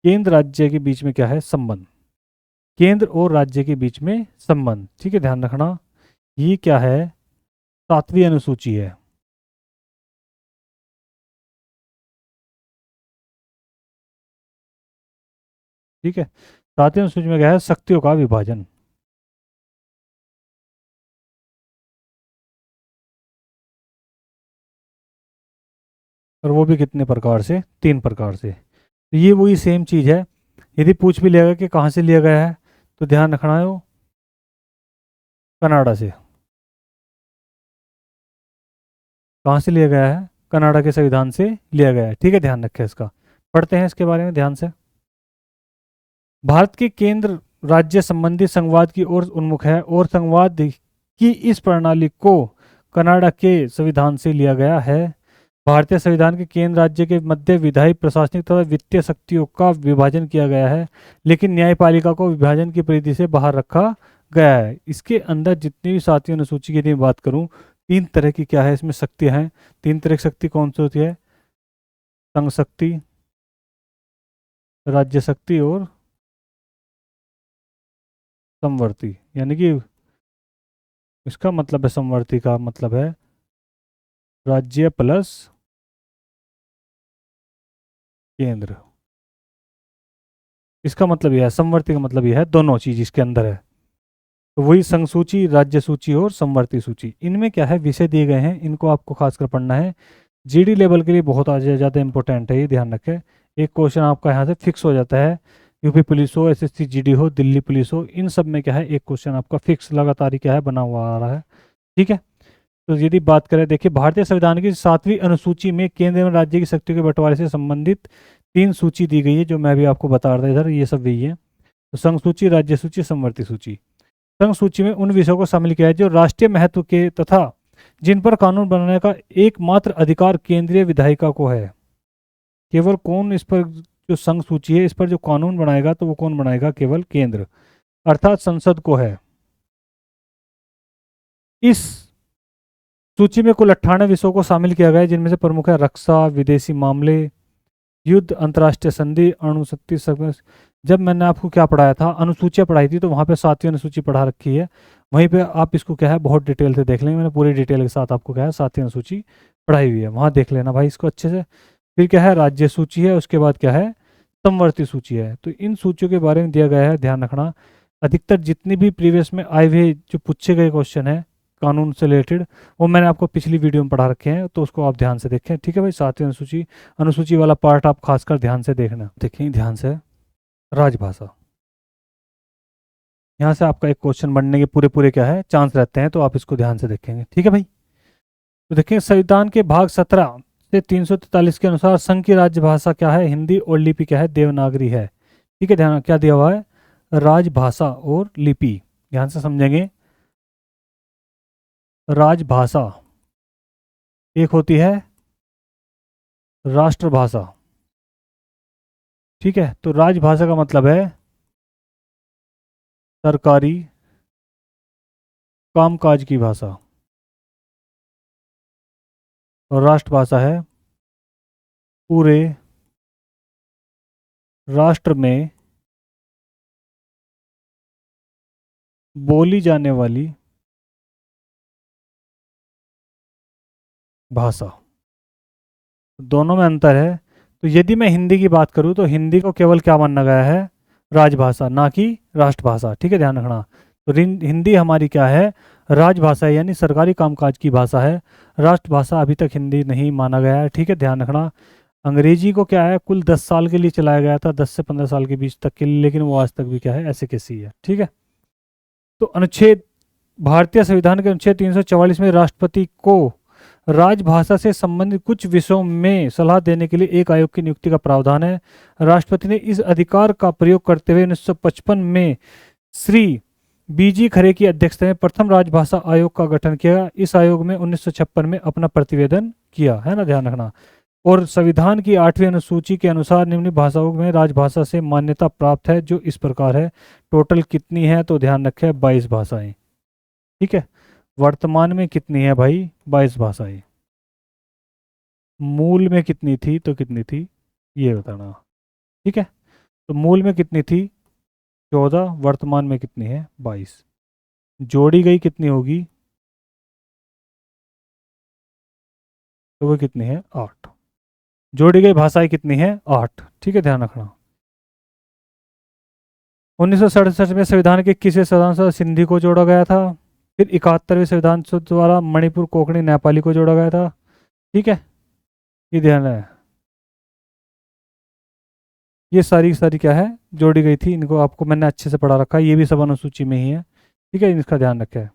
केंद्र राज्य के बीच में क्या है? संबंध। केंद्र और राज्य के बीच में संबंध, ठीक है, ध्यान रखना। ये क्या है? 7वीं अनुसूची है। ठीक है, 7वीं अनुसूची में क्या है? शक्तियों का विभाजन। और वो भी कितने प्रकार से? 3 प्रकार से। तो ये वही सेम चीज है। यदि पूछ भी लिया गया कि कहाँ से लिया गया है, तो ध्यान रखना है वो कनाडा से। कहाँ से लिया गया है? कनाडा के संविधान से लिया गया है। ठीक है, ध्यान रखें इसका। पढ़ते हैं इसके बारे में ध्यान से। भारत के केंद्र राज्य संबंधी संवाद की ओर उन्मुख है और संवाद की इस प्रणाली को कनाडा के संविधान से लिया गया है। भारतीय संविधान के केंद्र राज्य के मध्य विधायी, प्रशासनिक तथा वित्तीय शक्तियों का विभाजन किया गया है, लेकिन न्यायपालिका को विभाजन की परिधि से बाहर रखा गया है। इसके अंदर जितनी भी 7वीं अनुसूची की यदि मैं बात करूं, 3 तरह की क्या है इसमें? शक्तियां हैं। 3 तरह की शक्ति कौन सी होती है? संघ शक्ति, राज्य शक्ति और समवर्ती। यानी कि इसका मतलब है, समवर्ती का मतलब है राज्य प्लस केंद्र। इसका मतलब यह है, समवर्ती का मतलब यह है दोनों चीज इसके अंदर है। तो वही संघ सूची, राज्य सूची और समवर्ती सूची। इनमें क्या है? विषय दिए गए हैं, इनको आपको खासकर पढ़ना है। जीडी लेवल के लिए बहुत ज़्यादा इंपॉर्टेंट है, ये ध्यान रखें। एक क्वेश्चन आपका यहाँ से फिक्स हो जाता है। यूपी पुलिस हो, एसएससी जीडी हो, दिल्ली पुलिस हो, इन सब में क्या है? एक क्वेश्चन आपका फिक्स लगातार ही क्या है? बना हुआ आ रहा है। ठीक है, तो यदि बात करें, देखिए भारतीय संविधान की 7वीं अनुसूची में केंद्र एवं राज्य की शक्तियों के बंटवारे से संबंधित 3 सूची दी गई है, जो मैं भी आपको बता रहा था इधर, ये सब वही है। तो संघ सूची, राज्य सूची, समवर्ती सूची। संघ सूची में उन विषयों को शामिल किया है जो राष्ट्रीय महत्व के तथा जिन पर कानून बनाने का एकमात्र अधिकार केंद्रीय विधायिका को है। केवल कौन इस पर, जो संघ सूची है, इस पर जो कानून बनाएगा तो वो कौन बनाएगा? केवल केंद्र, अर्थात संसद को है। इस सूची में कुल 98 विषयों को शामिल किया गया है, जिनमें से प्रमुख है रक्षा, विदेशी मामले, युद्ध, अंतर्राष्ट्रीय संधि, अणुशक्ति। जब मैंने आपको क्या पढ़ाया था, अनुसूचियां पढ़ाई थी, तो वहां पे 7वीं अनुसूची पढ़ा रखी है। वहीं पे आप इसको क्या है, बहुत डिटेल से देख लेंगे। मैंने पूरी डिटेल के साथ आपको क्या है, 7वीं अनुसूची पढ़ाई हुई है, वहां देख लेना भाई इसको अच्छे से। फिर क्या है? राज्य सूची है, उसके बाद क्या है? समवर्ती सूची है। तो इन सूचियों के बारे में दिया गया है, ध्यान रखना। अधिकतर जितनी भी प्रीवियस में आए हुए जो पूछे गए क्वेश्चन है कानून से रिलेटेड, वो मैंने आपको पिछली वीडियो में पढ़ा रखे हैं, तो उसको आप ध्यान से देखें। ठीक है भाई, 7वीं अनुसूची, अनुसूची वाला पार्ट आप खासकर ध्यान से देखना। देखें ध्यान से, राजभाषा। यहाँ से आपका एक क्वेश्चन बनने के पूरे पूरे क्या है? चांस रहते हैं, तो आप इसको ध्यान से देखेंगे। ठीक है भाई, तो देखिए संविधान के भाग 17 से 343 के अनुसार संघ की राजभाषा क्या है? हिंदी, और लिपि क्या है? देवनागरी है। ठीक है, ध्यान, क्या दिया हुआ है? राजभाषा और लिपि। ध्यान से समझेंगे। राजभाषा एक होती है राष्ट्रभाषा। ठीक है, तो राजभाषा का मतलब है सरकारी कामकाज की भाषा, और राष्ट्रभाषा है पूरे राष्ट्र में बोली जाने वाली भाषा। दोनों में अंतर है। तो यदि मैं हिंदी की बात करूं, तो हिंदी को केवल क्या माना गया है? राजभाषा, ना कि राष्ट्रभाषा। ठीक है, ध्यान रखना। तो हिंदी हमारी क्या है? राजभाषा है, यानी सरकारी कामकाज की भाषा है। राष्ट्रभाषा अभी तक हिंदी नहीं माना गया है। ठीक है, ध्यान रखना। अंग्रेजी को क्या है, कुल 10 साल के लिए चलाया गया था, 10 से 15 साल के बीच तक के लिए, लेकिन वो आज तक भी क्या है, ऐसे कैसी है। ठीक है, तो अनुच्छेद, भारतीय संविधान के अनुच्छेद 344 में राष्ट्रपति को राजभाषा से संबंधित कुछ विषयों में सलाह देने के लिए एक आयोग की नियुक्ति का प्रावधान है। राष्ट्रपति ने इस अधिकार का प्रयोग करते हुए 1955 में श्री बीजी खरे की अध्यक्षता में प्रथम राजभाषा आयोग का गठन किया। इस आयोग में 1956 में अपना प्रतिवेदन किया है ना, ध्यान रखना। और संविधान की 8वीं अनुसूची के अनुसार निम्न भाषाओं में राजभाषा से मान्यता प्राप्त है, जो इस प्रकार है। टोटल कितनी है? तो ध्यान रखें, 22 भाषाएं। ठीक है, वर्तमान में कितनी है भाई? 22 भाषाएं। मूल में कितनी थी? तो कितनी थी ये बताना। ठीक है, तो मूल में कितनी थी? 14, वर्तमान में कितनी है? 22। जोड़ी गई कितनी होगी? तो वो कितनी है? 8। जोड़ी गई भाषाएं कितनी है? 8। ठीक है, ध्यान रखना। 1967 में संविधान के किस संविधान से सिंधी को जोड़ा गया था? फिर 71वें संविधान द्वारा मणिपुर, कोंकणी, नेपाली को जोड़ा गया था। ठीक है, ये ध्यान है। ये सारी की सारी क्या है? जोड़ी गई थी। इनको आपको मैंने अच्छे से पढ़ा रखा है, ये भी सब अनुसूची में ही है। ठीक है, इसका ध्यान रखें।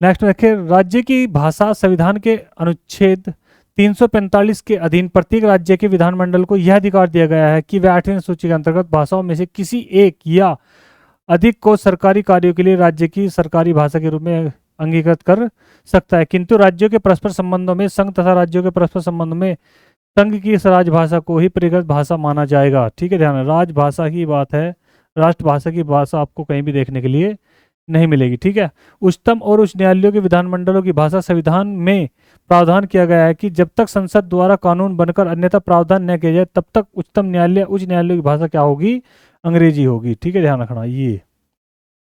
नेक्स्ट देखिए, राज्य की भाषा संविधान के अनुच्छेद 345 के अधीन प्रत्येक राज्य के विधानमंडल को यह अधिकार दिया गया है कि वह 8वीं अनुसूची के अंतर्गत भाषाओं में से किसी एक या अधिक को सरकारी कार्यों के लिए राज्य की सरकारी भाषा के रूप में अंगीकृत कर सकता है, किंतु राज्यों के परस्पर संबंधों में संघ तथा राज्यों के परस्पर संबंधों में संघ की इस राजभाषा को ही परिकृत भाषा माना जाएगा। ठीक है, ध्यान, राजभाषा की बात है। राष्ट्रभाषा की भाषा आपको कहीं भी देखने के लिए नहीं मिलेगी। ठीक है, उच्चतम और उच्च न्यायालयों के विधानमंडलों की भाषा संविधान में प्रावधान किया गया है कि जब तक संसद द्वारा कानून बनकर अन्यथा प्रावधान न किया जाए तब तक उच्चतम न्यायालय, उच्च न्यायालयों की भाषा क्या होगी? अंग्रेजी होगी। ठीक है, ध्यान रखना। ये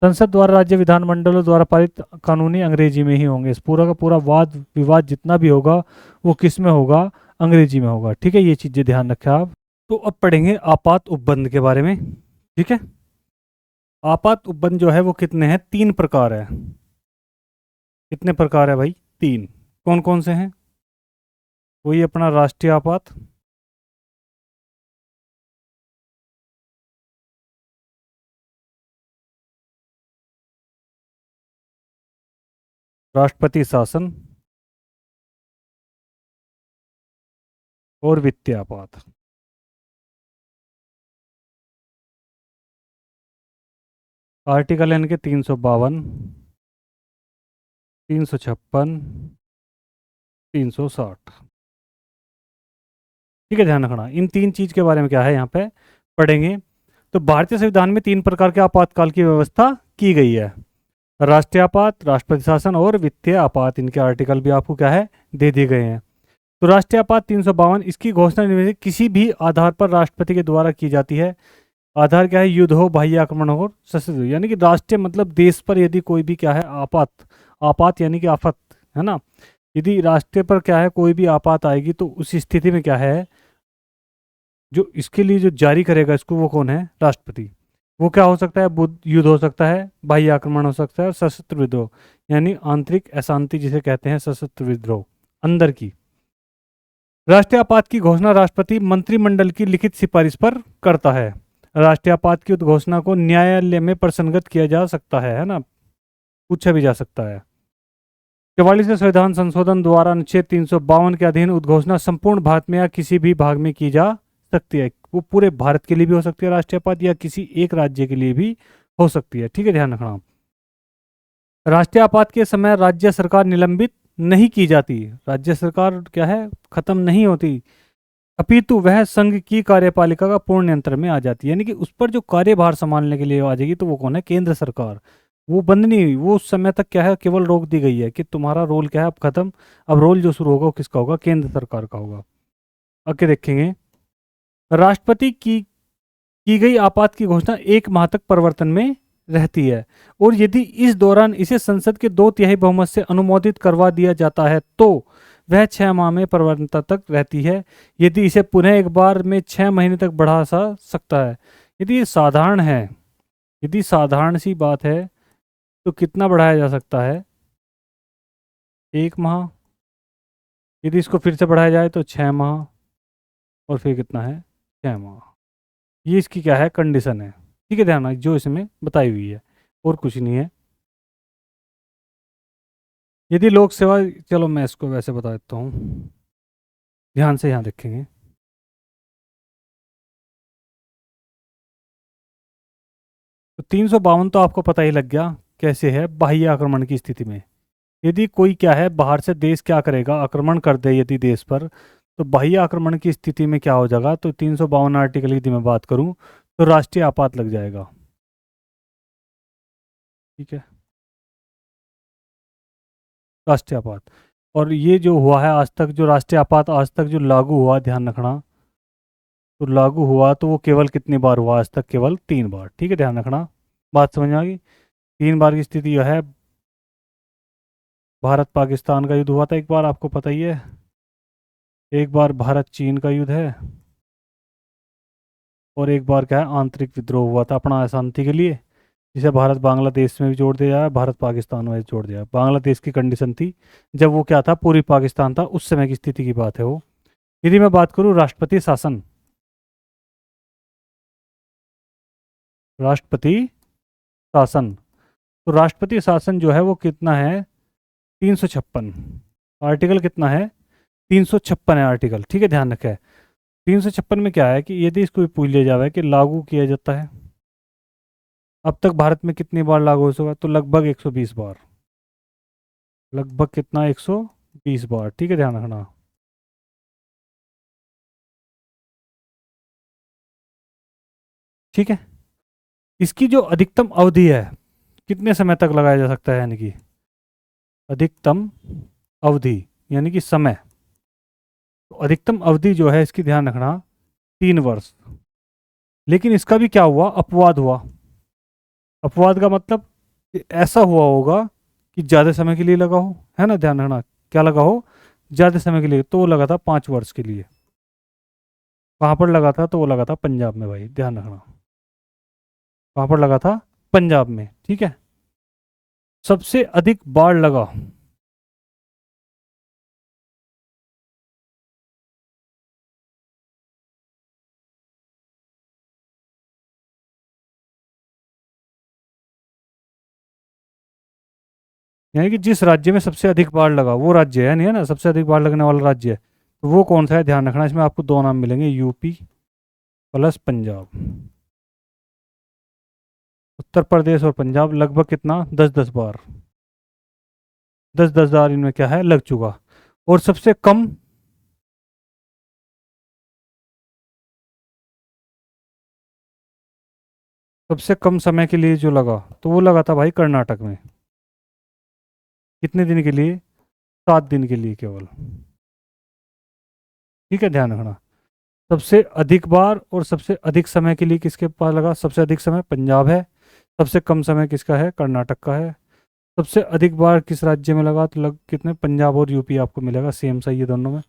संसद द्वारा राज्य विधानमंडलों द्वारा पारित कानूनी अंग्रेजी में ही होंगे। इस पूरा का पूरा वाद विवाद जितना भी होगा वो किस में होगा? अंग्रेजी में होगा। ठीक है, ये चीजें ध्यान रखें आप। तो अब पढ़ेंगे आपात उपबंध के बारे में। ठीक है, आपात उपबंध जो है वो कितने हैं? 3 प्रकार है। कितने प्रकार है भाई? 3। कौन कौन से हैं? वही अपना राष्ट्रीय आपात, राष्ट्रपति शासन और वित्तीय आपात। आर्टिकल है इनके 352, 356, 360। ठीक है, ध्यान रखना। इन 3 चीज के बारे में क्या है यहाँ पे पढ़ेंगे। तो भारतीय संविधान में 3 प्रकार के आपातकाल की व्यवस्था की गई है। राष्ट्रीय आपात, राष्ट्रपति शासन और वित्तीय आपात। इनके आर्टिकल भी आपको क्या है? दे दिए गए हैं। तो राष्ट्रीय आपात 352, इसकी घोषणा निम्न में से किसी भी आधार पर राष्ट्रपति के द्वारा की जाती है। आधार क्या है? युद्ध हो, बाह्य आक्रमण हो, सशस्त्र युद्ध। यानी कि राष्ट्रीय मतलब देश पर यदि कोई भी क्या है? आपात, आपात यानी कि आफत, है ना। यदि राष्ट्रीय पर क्या है? कोई भी आपात आएगी तो उस स्थिति में क्या है? जो इसके लिए जो जारी करेगा इसको, वो कौन है? राष्ट्रपति। वो क्या हो सकता है? युद्ध हो सकता है, बाह्य आक्रमण हो सकता है, और सशस्त्र विद्रोह यानी आंतरिक अशांति जिसे कहते हैं सशस्त्र विद्रोह, अंदर की। राष्ट्रीय आपात की घोषणा राष्ट्रपति मंत्रिमंडल की लिखित सिफारिश पर करता है। राष्ट्रीय आपात की उद्घोषणा को न्यायालय में प्रसंगत किया जा सकता है ना, पूछा भी जा सकता है। 44वें संविधान संशोधन द्वारा अनुच्छेद 352 के अधीन उद्घोषणा संपूर्ण भारत में या किसी भी भाग में की जा सकती है। वो पूरे भारत के लिए भी हो सकती है राष्ट्रीय आपात, या किसी एक राज्य के लिए भी हो सकती है। ठीक है, ध्यान रखना। राष्ट्रीय आपात के समय राज्य सरकार निलंबित नहीं की जाती। राज्य सरकार क्या है? खत्म नहीं होती, अपितु वह संघ की कार्यपालिका का पूर्ण नियंत्रण में आ जाती है। यानी कि उस पर जो कार्यभार संभालने के लिए आ जाएगी तो वो कौन है? केंद्र सरकार। वो बंद नहीं हुई, वो उस समय तक क्या है? केवल रोक दी गई है कि तुम्हारा रोल क्या है? अब खत्म। अब रोल जो शुरू होगा वो किसका होगा? केंद्र सरकार का होगा। आगे देखेंगे, राष्ट्रपति की गई आपात की घोषणा 1 माह तक प्रवर्तन में रहती है, और यदि इस दौरान इसे संसद के 2/3 बहुमत से अनुमोदित करवा दिया जाता है तो वह 6 माह में प्रवर्तनता तक रहती है। यदि इसे पुनः एक बार में 6 महीने तक बढ़ा सकता है। यदि ये साधारण है, यदि साधारण सी बात है तो कितना बढ़ाया जा सकता है? 1 माह। यदि इसको फिर से बढ़ाया जाए तो 6 माह, और फिर कितना है? 6 माह। ये इसकी क्या है? कंडीशन है। ठीक है, ध्यान जो इसमें बताई हुई है, और कुछ नहीं है। यदि लोक सेवा, चलो मैं इसको वैसे बता देता हूँ, ध्यान से यहाँ देखेंगे। तो 352 तो आपको पता ही लग गया कैसे है? बाह्य आक्रमण की स्थिति में यदि कोई क्या है बाहर से देश क्या करेगा? आक्रमण कर दे यदि देश पर, तो बाह्य आक्रमण की स्थिति में क्या हो जाएगा? तो 352 आर्टिकल यदि मैं बात करूं तो राष्ट्रीय आपात लग जाएगा। ठीक है, राष्ट्रीय आपात। और ये जो हुआ है आज तक, जो राष्ट्रीय आपात आज तक जो लागू हुआ, ध्यान रखना, तो लागू हुआ तो वो केवल कितनी बार हुआ आज तक? केवल 3 बार। ठीक है, ध्यान रखना। बात समझ में आ गई? 3 बार की स्थिति यह है। भारत पाकिस्तान का युद्ध हुआ था एक बार, आपको पता ही है। एक बार भारत चीन का युद्ध है। और एक बार क्या है, आंतरिक विद्रोह हुआ था अपना शांति के लिए, जिसे भारत बांग्लादेश में भी जोड़ दिया है, भारत पाकिस्तान में भी जोड़ दिया है। बांग्लादेश की कंडीशन थी जब वो क्या था, पूरी पाकिस्तान था, उस समय की स्थिति की बात है वो। यदि मैं बात करूँ राष्ट्रपति शासन, राष्ट्रपति शासन, तो राष्ट्रपति शासन जो है वो कितना है? 356। आर्टिकल कितना है? 356 है आर्टिकल। ठीक है, ध्यान रखें। 356 में क्या है कि यदि इसको पूछ लिया जाए कि लागू किया जाता है, अब तक भारत में कितनी बार लागू हो चुका, तो लगभग 120 बार। लगभग कितना? 120 बार। ठीक है, ध्यान रखना। ठीक है। इसकी जो अधिकतम अवधि है, कितने समय तक लगाया जा सकता है, यानी कि अधिकतम अवधि, यानी कि समय। तो अधिकतम अवधि जो है इसकी, ध्यान रखना, 3 वर्ष। लेकिन इसका भी क्या हुआ? अपवाद हुआ। अपवाद का मतलब कि ऐसा हुआ होगा कि ज़्यादा समय के लिए लगा हो, है ना, ध्यान रखना। क्या लगा हो? ज़्यादा समय के लिए। तो वो लगा था 5 वर्ष के लिए। कहाँ पर लगा था? तो वो लगा था पंजाब में भाई, ध्यान रखना। कहाँ पर लगा था? पंजाब में। ठीक है। सबसे अधिक बाढ़ लगा, यानी कि जिस राज्य में सबसे अधिक बाढ़ लगा वो राज्य है, नहीं है ना, सबसे अधिक बाढ़ लगने वाला राज्य है, तो वो कौन सा है? ध्यान रखना। इसमें आपको दो नाम मिलेंगे, यूपी प्लस पंजाब। उत्तर प्रदेश और पंजाब लगभग कितना? 10-10 बार। 10-10 बार इनमें क्या है, लग चुका। और सबसे कम, सबसे कम समय के लिए जो लगा, तो वो लगा था भाई कर्नाटक में। कितने दिन के लिए? 7 दिन के लिए केवल। ठीक है, ध्यान रखना। सबसे अधिक बार और सबसे अधिक समय के लिए किसके पास लगा? सबसे अधिक समय पंजाब है। सबसे कम समय किसका है? कर्नाटक का है। सबसे अधिक बार किस राज्य में लगा? तो लग कितने? पंजाब और यूपी आपको मिलेगा, सेम सही है दोनों में।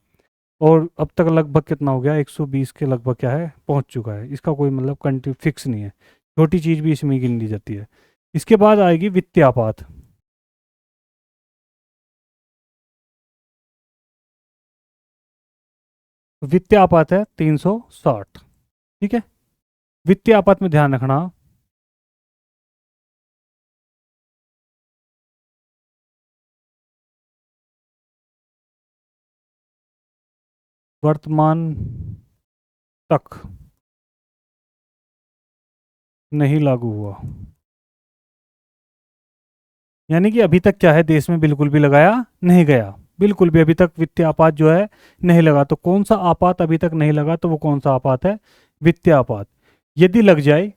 और अब तक लगभग कितना हो गया? 120 के लगभग क्या है, पहुंच चुका है। इसका कोई मतलब कंटिन्यू फिक्स नहीं है, छोटी चीज भी इसमें गिन ली जाती है। इसके बाद आएगी वित्तीय आपात। वित्तीय आपात है 360। ठीक है। वित्तीय आपात में ध्यान रखना, वर्तमान तक नहीं लागू हुआ, यानी कि अभी तक क्या है, देश में बिल्कुल भी लगाया नहीं गया। बिल्कुल भी अभी तक वित्तीय आपात जो है नहीं लगा। तो कौन सा आपात अभी तक नहीं लगा? तो वो कौन सा आपात है? वित्तीय आपात। यदि लग जाए,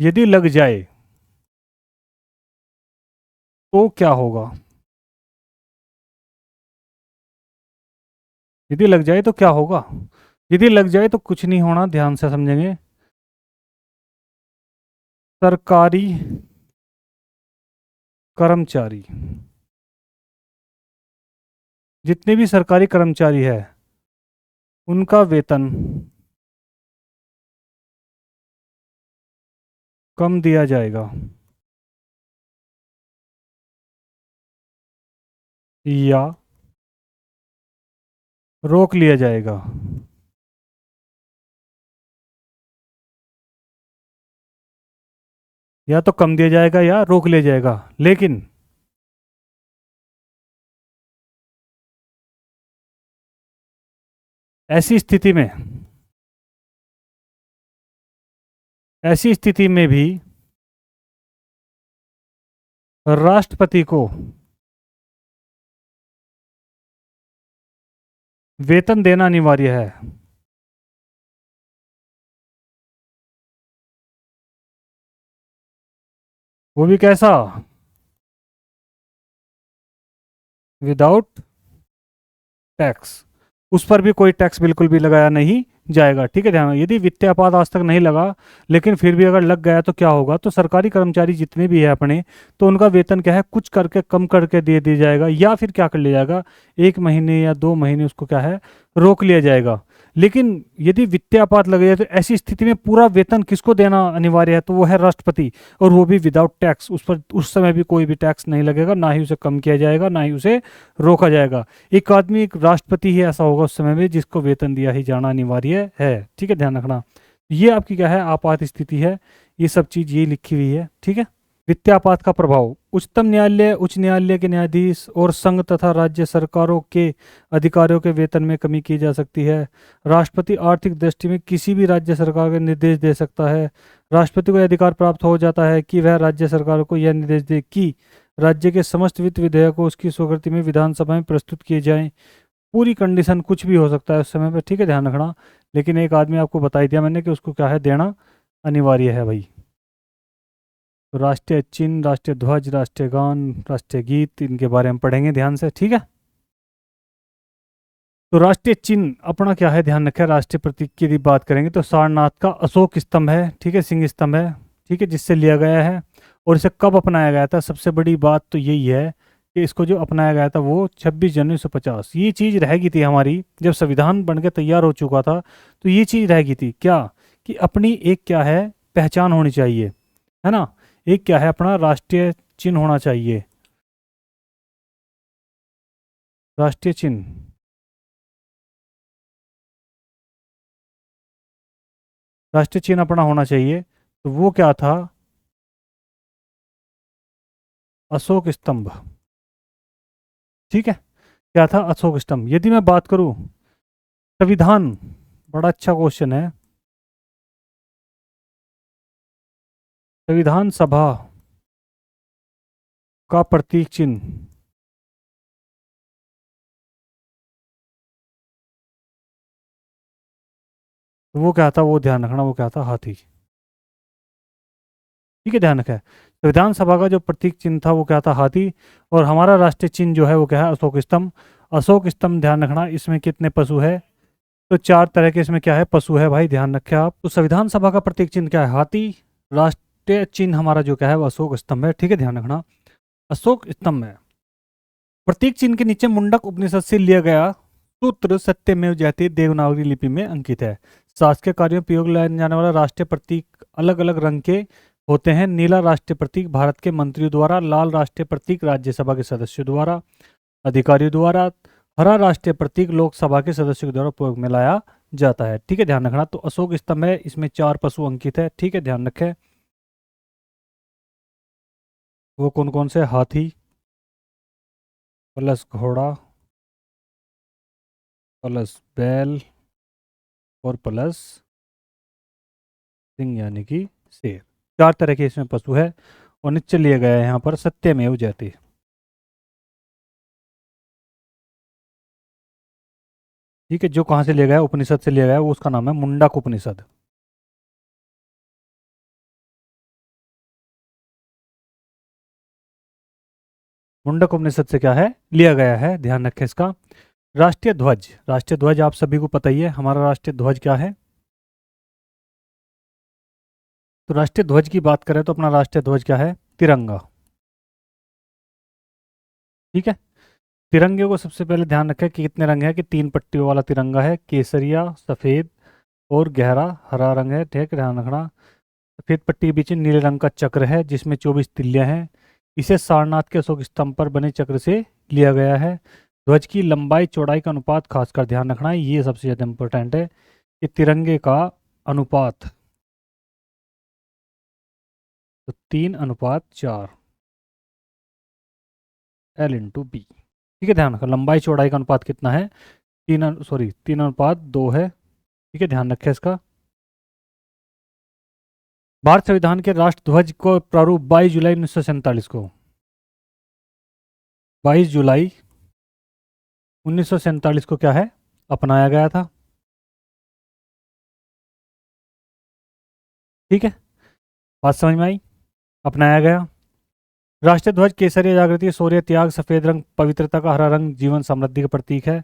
यदि लग जाए तो क्या होगा? यदि लग जाए तो क्या होगा? यदि लग जाए तो कुछ नहीं होना, ध्यान से समझेंगे। सरकारी कर्मचारी, जितने भी सरकारी कर्मचारी है, उनका वेतन कम दिया जाएगा या रोक लिया जाएगा। या तो कम दिया जाएगा या रोक लिया जाएगा। लेकिन ऐसी स्थिति में, ऐसी स्थिति में भी राष्ट्रपति को वेतन देना अनिवार्य है। वो भी कैसा? Without tax. उस पर भी कोई टैक्स बिल्कुल भी लगाया नहीं जाएगा। ठीक है, ध्यान रखना। यदि वित्तीय आपात आज तक नहीं लगा, लेकिन फिर भी अगर लग गया तो क्या होगा, तो सरकारी कर्मचारी जितने भी है अपने, तो उनका वेतन क्या है, कुछ करके कम करके दे दिया जाएगा, या फिर क्या कर लिया जाएगा, 1 महीने या 2 महीने उसको क्या है, रोक लिया जाएगा। लेकिन यदि वित्तीय आपात लग जाए तो ऐसी स्थिति में पूरा वेतन किसको देना अनिवार्य है, तो वो है राष्ट्रपति, और वो भी विदाउट टैक्स। उस पर उस समय भी कोई भी टैक्स नहीं लगेगा, ना ही उसे कम किया जाएगा, ना ही उसे रोका जाएगा। एक आदमी, एक राष्ट्रपति ही ऐसा होगा उस समय में जिसको वेतन दिया ही जाना अनिवार्य है। ठीक है, ध्यान रखना। ये आपकी क्या है, आपात स्थिति है। ये सब चीज ये लिखी हुई है। ठीक है। वित्तीय आपात का प्रभाव, उच्चतम न्यायालय, उच्च न्यायालय के न्यायाधीश और संघ तथा राज्य सरकारों के अधिकारियों के वेतन में कमी की जा सकती है। राष्ट्रपति आर्थिक दृष्टि में किसी भी राज्य सरकार को निर्देश दे सकता है। राष्ट्रपति को यह अधिकार प्राप्त हो जाता है कि वह राज्य सरकारों को यह निर्देश दे कि राज्य के समस्त वित्त विधेयकों उसकी स्वीकृति में विधानसभा में प्रस्तुत किए जाएं। पूरी कंडीशन, कुछ भी हो सकता है उस समय पे। ठीक है, ध्यान रखना। लेकिन एक आदमी आपको बता ही दिया मैंने कि उसको क्या है, देना अनिवार्य है भाई। तो राष्ट्रीय चिन्ह, राष्ट्रीय ध्वज, राष्ट्रीय गान, राष्ट्रीय गीत, इनके बारे में पढ़ेंगे ध्यान से। ठीक है। तो राष्ट्रीय चिन्ह अपना क्या है, ध्यान रखें। राष्ट्रीय प्रतीक की यदि बात करेंगे तो सारनाथ का अशोक स्तंभ है। ठीक है, सिंह स्तंभ है। ठीक है, जिससे लिया गया है। और इसे कब अपनाया गया था, सबसे बड़ी बात तो यही है कि इसको जो अपनाया गया था वो 26 जनवरी 1950। ये चीज़ रह गई थी हमारी, जब संविधान बन के तैयार हो चुका था तो ये चीज़ रह गई थी क्या, कि अपनी एक क्या है, पहचान होनी चाहिए, है ना। एक क्या है, अपना राष्ट्रीय चिन्ह होना चाहिए। राष्ट्रीय चिन्ह, राष्ट्रीय चिन्ह अपना होना चाहिए। तो वो क्या था, अशोक स्तंभ। ठीक है, क्या था, अशोक स्तंभ। यदि मैं बात करूं संविधान, बड़ा अच्छा क्वेश्चन है। संविधान सभा का प्रतीक चिन्ह, तो वो क्या था, वो ध्यान रखना, वो क्या था, हाथी। ठीक है, ध्यान रखें। संविधान सभा का जो प्रतीक चिन्ह था वो क्या था, हाथी। और हमारा राष्ट्रीय चिन्ह जो है वो क्या है, अशोक स्तंभ। अशोक स्तंभ, ध्यान रखना, इसमें कितने पशु है, तो 4 तरह के इसमें क्या है, पशु है भाई, ध्यान रखें आप। तो संविधान सभा का प्रतीक चिन्ह क्या है, हाथी। राष्ट्रीय चिन्ह हमारा जो क्या है वो अशोक स्तंभ है। ठीक है, ध्यान रखना, अशोक स्तंभ है। प्रतीक चिन्ह के नीचे मुंडक उपनिषद से लिया गया सूत्र सत्यमेव जयते देवनागरी लिपि में अंकित है। शासकीय कार्यों में प्रयोग लाया जाने वाला राष्ट्रीय प्रतीक अलग अलग रंग के होते हैं। नीला राष्ट्रीय प्रतीक भारत के मंत्रियों द्वारा, लाल राष्ट्रीय प्रतीक राज्यसभा के सदस्यों द्वारा, अधिकारियों द्वारा, हरा राष्ट्रीय प्रतीक लोकसभा के सदस्यों द्वारा उपयोग में लाया जाता है। ठीक है, ध्यान रखना। तो अशोक स्तंभ है, इसमें 4 पशु अंकित है। ठीक है, ध्यान रखें। वो कौन कौन से, हाथी प्लस घोड़ा प्लस बैल और प्लस सिंह यानी कि शेर। 4 तरह के इसमें पशु है। और नीचे लिए गए हैं यहाँ पर सत्यमेव जयते। ठीक है, जो कहाँ से लिया गया है, उपनिषद से लिया गया है, वो उसका नाम है मुंडक उपनिषद। मुंडक उपनिषद से क्या है, लिया गया है, ध्यान रखें इसका। राष्ट्रीय ध्वज, राष्ट्रीय ध्वज आप सभी को पता ही है, हमारा राष्ट्रीय ध्वज क्या है। तो राष्ट्रीय ध्वज की बात करें तो अपना राष्ट्रीय ध्वज क्या है, तिरंगा। ठीक है, तिरंगे को सबसे पहले ध्यान रखें कि कितने रंग है, कि 3 पट्टियों वाला तिरंगा है, केसरिया, सफ़ेद और गहरा हरा रंग है। ठीक है, ध्यान रखना। सफ़ेद पट्टी के बीच में नीले रंग का चक्र है जिसमें 24 तिल्लियां हैं। इसे सारनाथ के अशोक स्तंभ पर बने चक्र से लिया गया है। ध्वज की लंबाई चौड़ाई का अनुपात खासकर ध्यान रखना है, ये सबसे ज़्यादा इंपॉर्टेंट है कि तिरंगे का अनुपात, तो 3:4 L/B। ठीक है, ध्यान रखना, लंबाई चौड़ाई का अनुपात कितना है, 3:2 है। ठीक है, ध्यान रखें इसका। भारत संविधान के राष्ट्र ध्वज को प्रारूप 22 जुलाई 1947 को, 22 जुलाई 1947 को क्या है, अपनाया गया था। ठीक है, बात समझ में आई, अपनाया गया। राष्ट्रीय ध्वज केसरिया जागृति, शौर्य, त्याग, सफेद रंग पवित्रता का, हरा रंग जीवन समृद्धि का प्रतीक है।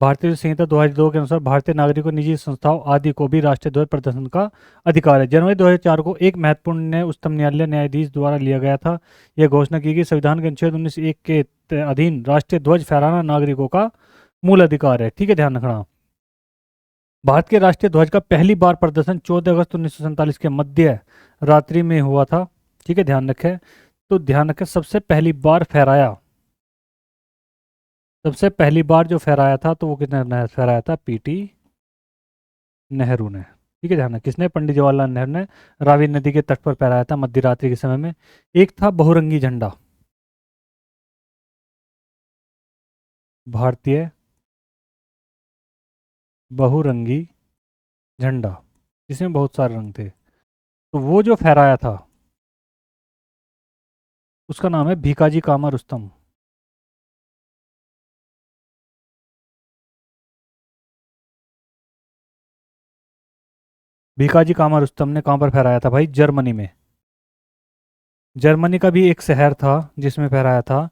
भारतीय संहिता 2002 के अनुसार भारतीय नागरिकों, निजी संस्थाओं आदि को भी राष्ट्रीय ध्वज प्रदर्शन का अधिकार है। जनवरी 2004 को एक महत्वपूर्ण निर्णय उच्चतम न्यायालय न्यायाधीश द्वारा लिया गया था। यह घोषणा की गई संविधान के अनुच्छेद 19(1) के अधीन राष्ट्रीय ध्वज फहराना नागरिकों का मूल अधिकार है। ठीक है, ध्यान रखना। भारत के राष्ट्रीय ध्वज का पहली बार प्रदर्शन 14 अगस्त 1947 के मध्य रात्रि में हुआ था। ठीक है, ध्यान रखें। तो ध्यान रखें, सबसे पहली बार फहराया, सबसे पहली बार जो फहराया था तो वो किसने फहराया था? पीटी नेहरू ने। ठीक है, ध्यान रखें। किसने? पंडित जवाहरलाल नेहरू ने रावी नदी के तट पर फहराया था मध्य रात्रि के समय में। एक था बहुरंगी झंडा, भारतीय बहुरंगी झंडा, जिसमें बहुत सारे रंग थे। तो वो जो फहराया था उसका नाम है भीकाजी कामा रुस्तम। भीकाजी कामा रुस्तम ने कहाँ पर फहराया था भाई? जर्मनी में। जर्मनी का भी एक शहर था जिसमें फहराया था,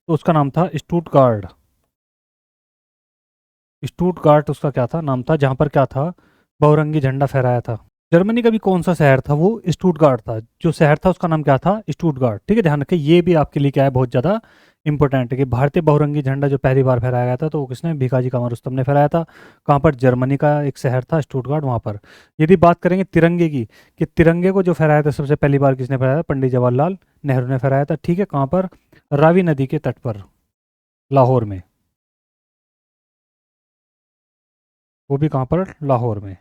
तो उसका नाम था स्टुटगार्ड। स्टुटगार्ट उसका क्या था? नाम था, जहाँ पर क्या था? बहुरंगी झंडा फहराया था। जर्मनी का भी कौन सा शहर था? वो स्टुटगार्ट था। जो शहर था उसका नाम क्या था? स्टुटगार्ट। ठीक है, ध्यान रखें। ये भी आपके लिए क्या है? बहुत ज़्यादा इंपॉर्टेंट है कि भारतीय बहुरंगी झंडा जो पहली बार फहराया गया था तो वो किसने? भीकाजी कामा रुस्तम ने फहराया था। कहाँ पर? जर्मनी का एक शहर था स्टुटगार्ट, वहाँ पर। यदि बात करेंगे तिरंगे की, कि तिरंगे को जो फहराया था सबसे पहली बार किसने फहराया था? पंडित जवाहरलाल नेहरू ने फहराया था। ठीक है, कहाँ पर? रावी नदी के तट पर, लाहौर में। वो भी कहाँ पर? लाहौर में।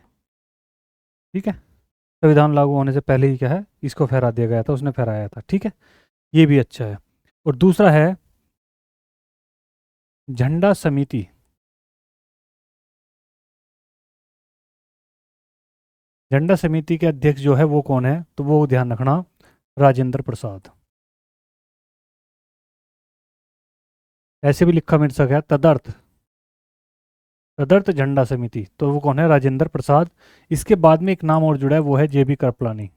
ठीक है, संविधान लागू होने से पहले ही क्या है, इसको फहरा दिया गया था, उसने फहराया था। ठीक है, ये भी अच्छा है। और दूसरा है झंडा समिति। झंडा समिति के अध्यक्ष जो है वो कौन है? तो वो ध्यान रखना, राजेंद्र प्रसाद। ऐसे भी लिखा मिल सका है तदर्थ, तदर्थ झंडा समिति, तो वो कौन है? राजेंद्र प्रसाद। इसके बाद में एक नाम और जुड़ा है, वो है जेबी कृपलानी।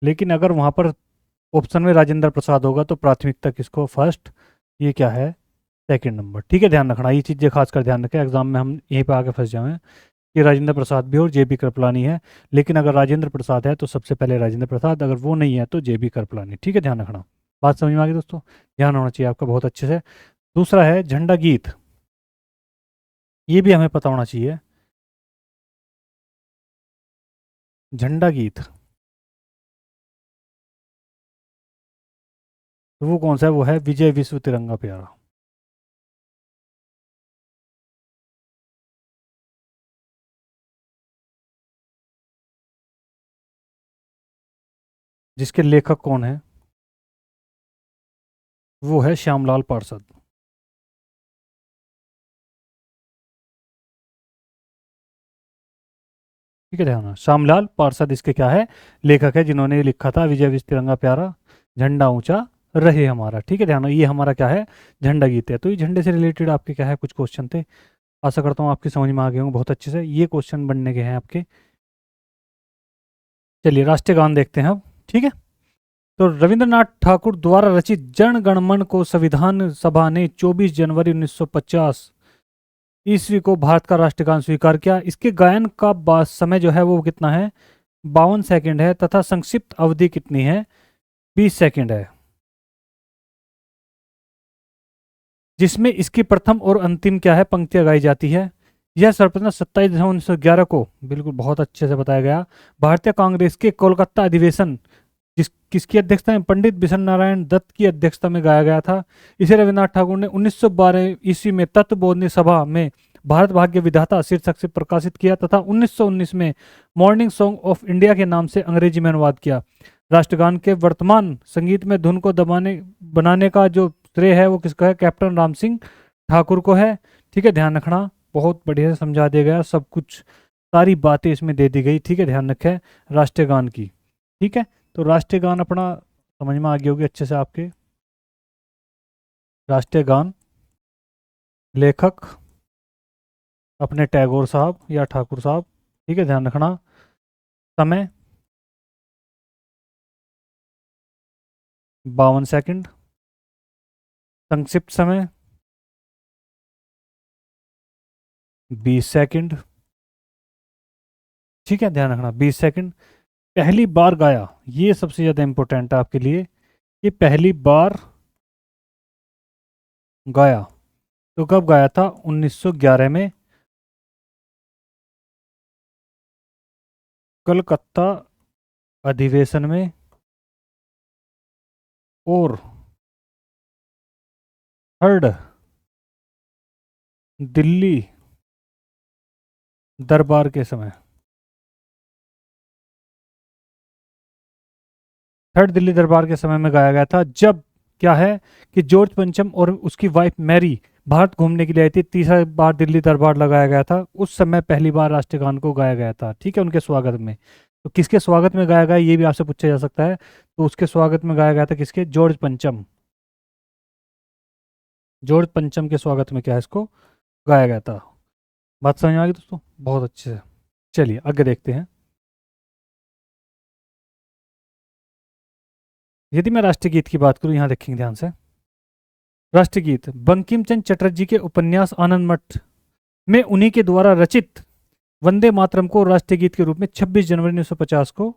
लेकिन अगर वहां पर ऑप्शन में राजेंद्र प्रसाद होगा तो प्राथमिकता किसको? फर्स्ट। ये क्या है? Second number. ठीक है, ध्यान रखना, ये चीज़ें खासकर ध्यान रखें, एग्जाम में हम यहीं पे आके फंस जाएं कि राजेंद्र प्रसाद भी और जेबी कृपलानी है। लेकिन अगर राजेंद्र प्रसाद है तो सबसे पहले राजेंद्र प्रसाद, अगर वो नहीं है तो जेबी कृपलानी। ठीक है, ध्यान रखना। बात समझ में आ गई दोस्तों? ध्यान होना चाहिए आपका बहुत अच्छे से। दूसरा है झंडा गीत। ये भी हमें पता होना चाहिए। झंडा गीत, तो वो कौन सा है? वो है विजय विश्व तिरंगा प्यारा। जिसके लेखक कौन है? वो है श्यामलाल पार्षद। ठीक है, ध्यान रखना, श्यामलाल पार्षद इसके क्या है? लेखक है, जिन्होंने ये लिखा था विजय विश्व तिरंगा प्यारा, झंडा ऊंचा रहे हमारा। ठीक है, ध्यान रखना, ये हमारा क्या है? झंडा गीत है। तो ये झंडे से रिलेटेड आपके क्या है? कुछ क्वेश्चन थे। आशा करता हूँ आपकी समझ में आ गए होंगे बहुत अच्छे से। ये क्वेश्चन बनने के हैं आपके। चलिए राष्ट्रीय गान देखते हैं अब। ठीक है, तो रविंद्रनाथ ठाकुर द्वारा रचित जन गण मन को संविधान सभा ने 24 जनवरी 1950 ईस्वी को भारत का राष्ट्रगान स्वीकार किया। इसके गायन का समय जो है वो कितना है? 52 सेकंड है, तथा संक्षिप्त अवधि कितनी है? 20 सेकंड है, जिसमें इसकी प्रथम और अंतिम क्या है? पंक्तियां गाई जाती है। यह सर्वप्रथम 27 दिसंबर 1911 को, बिल्कुल बहुत अच्छे से बताया गया, भारतीय कांग्रेस के कोलकाता अधिवेशन, किसकी अध्यक्षता में? पंडित बिशन नारायण दत्त की अध्यक्षता में गाया गया था। इसे रविन्द्रनाथ ठाकुर ने 1912 ईस्वी में तत्वबोधनी सभा में भारत भाग्य विधाता शीर्षक से प्रकाशित किया, तथा 1919 में मॉर्निंग सॉन्ग ऑफ इंडिया के नाम से अंग्रेजी में अनुवाद किया। राष्ट्रगान के वर्तमान संगीत में धुन को दबाने बनाने का जो श्रेय है वो किसका है? कैप्टन राम सिंह ठाकुर को है। ठीक है, ध्यान रखना, बहुत बढ़िया से समझा दिया गया सब कुछ, सारी बातें इसमें दे दी गई। ठीक है, ध्यान रखें राष्ट्रीय गान की। ठीक है, तो राष्ट्रीय गान अपना समझ में आ गई होगी अच्छे से आपके। राष्ट्रीय गान लेखक अपने टैगोर साहब या ठाकुर साहब। ठीक है, ध्यान रखना। समय 52 सेकंड। संक्षिप्त समय 20 सेकंड। ठीक है, ध्यान रखना 20 सेकंड। पहली बार गाया, ये सबसे ज़्यादा इंपॉर्टेंट है आपके लिए, ये पहली बार गाया तो कब गाया था? 1911 में कलकत्ता अधिवेशन में, और थर्ड दिल्ली दरबार के समय। थर्ड दिल्ली दरबार के समय में गाया गया था, जब क्या है कि जॉर्ज पंचम और उसकी वाइफ मैरी भारत घूमने के लिए आई थी। तीसरा बार दिल्ली दरबार लगाया गया था, उस समय पहली बार राष्ट्रीय गान को गाया गया था। ठीक है, उनके स्वागत में। तो किसके स्वागत में गाया गया ये भी आपसे पूछा जा सकता है। तो उसके स्वागत में गाया गया था किसके? जॉर्ज पंचम। जॉर्ज पंचम के स्वागत में क्या है इसको गाया गया था। बात समझ में आ गई दोस्तों? बहुत अच्छे से। चलिए आगे देखते हैं। यदि मैं राष्ट्रीय गीत की बात करूं, यहां देखेंगे ध्यान से। राष्ट्रीय गीत बंकिम चंद्र चटर्जी के उपन्यास आनंद मठ में उन्हीं के द्वारा रचित वंदे मातरम को राष्ट्रीय गीत के रूप में 26 जनवरी 1950 को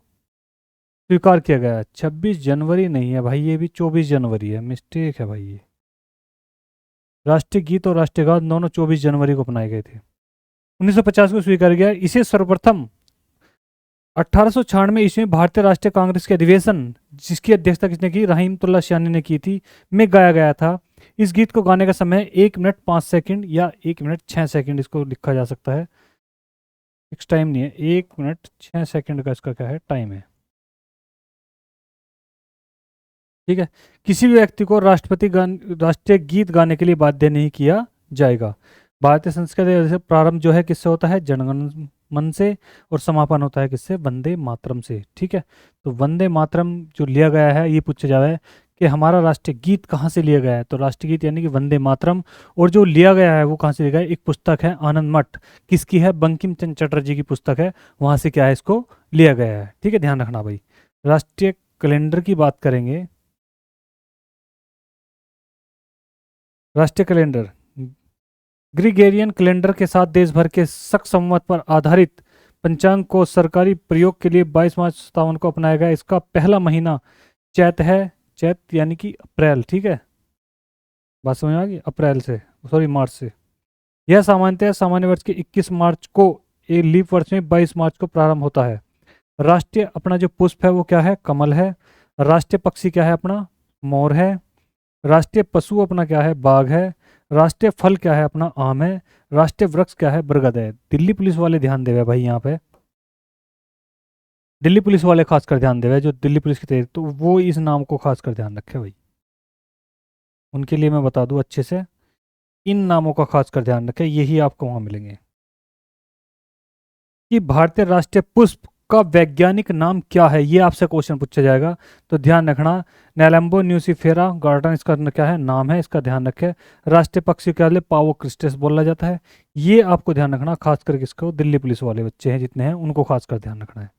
स्वीकार किया गया। 26 जनवरी नहीं है भाई, ये भी 24 जनवरी है, मिस्टेक है भाई ये। राष्ट्रीय गीत और राष्ट्रीय गान दोनों 24 जनवरी को अपनाए गए थे। 1950 को स्वीकार किया। इसे सर्वप्रथम 1896 ईस्वी में भारतीय राष्ट्रीय कांग्रेस के अधिवेशन, जिसकी अध्यक्षता किसने की? रहीमतुल्लाह सियानी ने की थी, में गाया गया था। इस गीत को गाने का समय 1 मिनट 5 सेकंड या 1 मिनट 6 सेकंड इसको लिखा जा सकता है। फिक्स टाइम नहीं है, 1 मिनट 6 सेकंड का इसका क्या है टाइम है। ठीक है, किसी भी व्यक्ति को राष्ट्रीय गीत गाने के लिए बाध्य नहीं किया जाएगा। भारतीय संस्कृति जैसे प्रारंभ जो है किससे होता है? जनगण मन से, और समापन होता है किससे? वंदे मातरम से। ठीक है, तो वंदे मातरम जो लिया गया है, ये पूछा जाता है कि हमारा राष्ट्रीय गीत कहाँ से लिया गया है? तो राष्ट्रीय गीत यानी कि वंदे मातरम। और जो लिया गया है वो कहाँ से लिया गया है? एक पुस्तक है आनंद मठ, किसकी है? बंकिम चंद्र चटर्जी की पुस्तक है, वहां से क्या है इसको लिया गया है। ठीक है, ध्यान रखना भाई। राष्ट्रीय कैलेंडर की बात करेंगे। राष्ट्रीय कैलेंडर ग्रिगोरियन कैलेंडर के साथ देश भर के शक संवत पर आधारित पंचांग को सरकारी प्रयोग के लिए 22 मार्च 57 को अपनाया गया। इसका पहला महीना चैत है, चैत यानी कि अप्रैल। ठीक है, बात समझ में आ गई? अप्रैल से, सॉरी मार्च से। यह सामान्यतः सामान्य वर्ष के 21 मार्च को, एक लीप वर्ष में 22 मार्च को प्रारंभ होता है। राष्ट्रीय अपना जो पुष्प है वो क्या है? कमल है। राष्ट्रीय पक्षी क्या है अपना? मोर है। राष्ट्रीय पशु अपना क्या है? बाघ है। राष्ट्रीय फल क्या है अपना? आम है। राष्ट्रीय वृक्ष क्या है? बरगद है। दिल्ली पुलिस वाले ध्यान देवे भाई यहाँ पे, दिल्ली पुलिस वाले खासकर ध्यान देवे, जो दिल्ली पुलिस की तैयारी, तो वो इस नाम को खासकर ध्यान रखे भाई। उनके लिए मैं बता दूं अच्छे से, इन नामों का खासकर ध्यान रखें, यही आपको वहां मिलेंगे। कि भारतीय राष्ट्रीय पुष्प का वैज्ञानिक नाम क्या है, ये आपसे क्वेश्चन पूछा जाएगा, तो ध्यान रखना। नेलम्बो न्यूसीफेरा गार्डन इसका क्या है? नाम है, इसका ध्यान रखें। राष्ट्रीय पक्षी क्या है? पावो क्रिस्टेस बोला जाता है। ये आपको ध्यान रखना, खासकर किसको? दिल्ली पुलिस वाले बच्चे हैं जितने हैं, उनको खासकर ध्यान रखना है।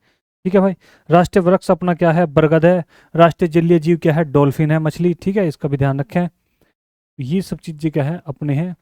ठीक है भाई। राष्ट्रीय वृक्ष अपना क्या है? बरगद है। राष्ट्रीय जलीय जीव क्या है? डॉल्फिन है, मछली। ठीक है, इसका भी ध्यान रखें। ये सब चीजें क्या है? अपने हैं।